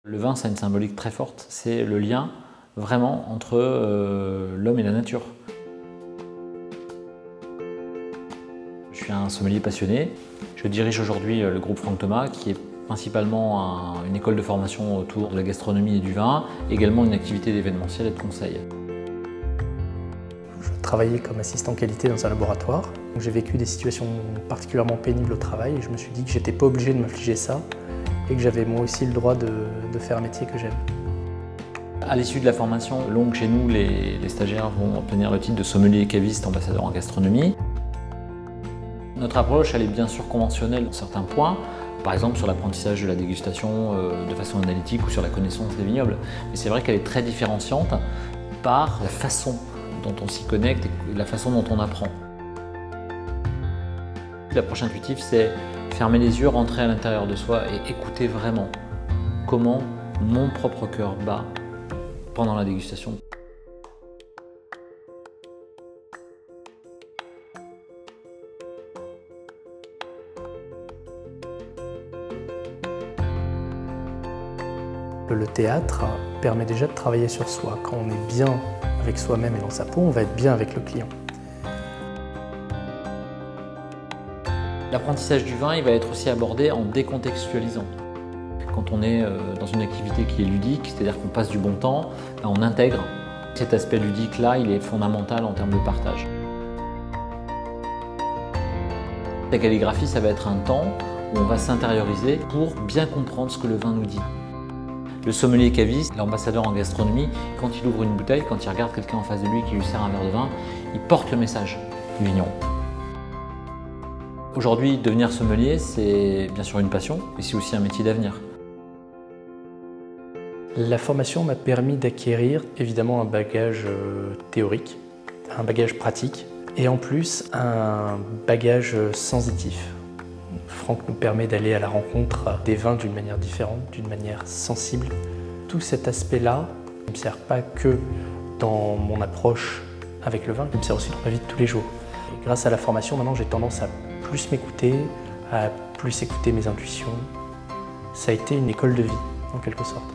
Le vin, ça a une symbolique très forte, c'est le lien vraiment entre l'homme et la nature. Je suis un sommelier passionné. Je dirige aujourd'hui le groupe Franck Thomas, qui est principalement une école de formation autour de la gastronomie et du vin, également une activité d'événementiel et de conseil. Je travaillais comme assistant qualité dans un laboratoire. J'ai vécu des situations particulièrement pénibles au travail et je me suis dit que j'étais pas obligé de m'infliger ça et que j'avais moi aussi le droit de faire un métier que j'aime. À l'issue de la formation longue chez nous, les stagiaires vont obtenir le titre de sommelier caviste ambassadeur en gastronomie. Notre approche, elle est bien sûr conventionnelle dans certains points, par exemple sur l'apprentissage de la dégustation de façon analytique ou sur la connaissance des vignobles. Mais c'est vrai qu'elle est très différenciante par la façon dont on s'y connecte et la façon dont on apprend. L'approche intuitive, c'est fermer les yeux, rentrer à l'intérieur de soi et écouter vraiment comment mon propre cœur bat pendant la dégustation. Le théâtre permet déjà de travailler sur soi. Quand on est bien avec soi-même et dans sa peau, on va être bien avec le client. L'apprentissage du vin, il va être aussi abordé en décontextualisant. Quand on est dans une activité qui est ludique, c'est-à-dire qu'on passe du bon temps, on intègre cet aspect ludique-là, il est fondamental en termes de partage. La calligraphie, ça va être un temps où on va s'intérioriser pour bien comprendre ce que le vin nous dit. Le sommelier caviste, l'ambassadeur en gastronomie, quand il ouvre une bouteille, quand il regarde quelqu'un en face de lui qui lui sert un verre de vin, il porte le message du vigneron. Aujourd'hui, devenir sommelier, c'est bien sûr une passion, mais c'est aussi un métier d'avenir. La formation m'a permis d'acquérir évidemment un bagage théorique, un bagage pratique et en plus un bagage sensitif. Franck nous permet d'aller à la rencontre des vins d'une manière différente, d'une manière sensible. Tout cet aspect-là ne me sert pas que dans mon approche avec le vin, il me sert aussi dans ma vie de tous les jours. Et grâce à la formation, maintenant j'ai tendance à plus m'écouter, à plus écouter mes intuitions. Ça a été une école de vie, en quelque sorte.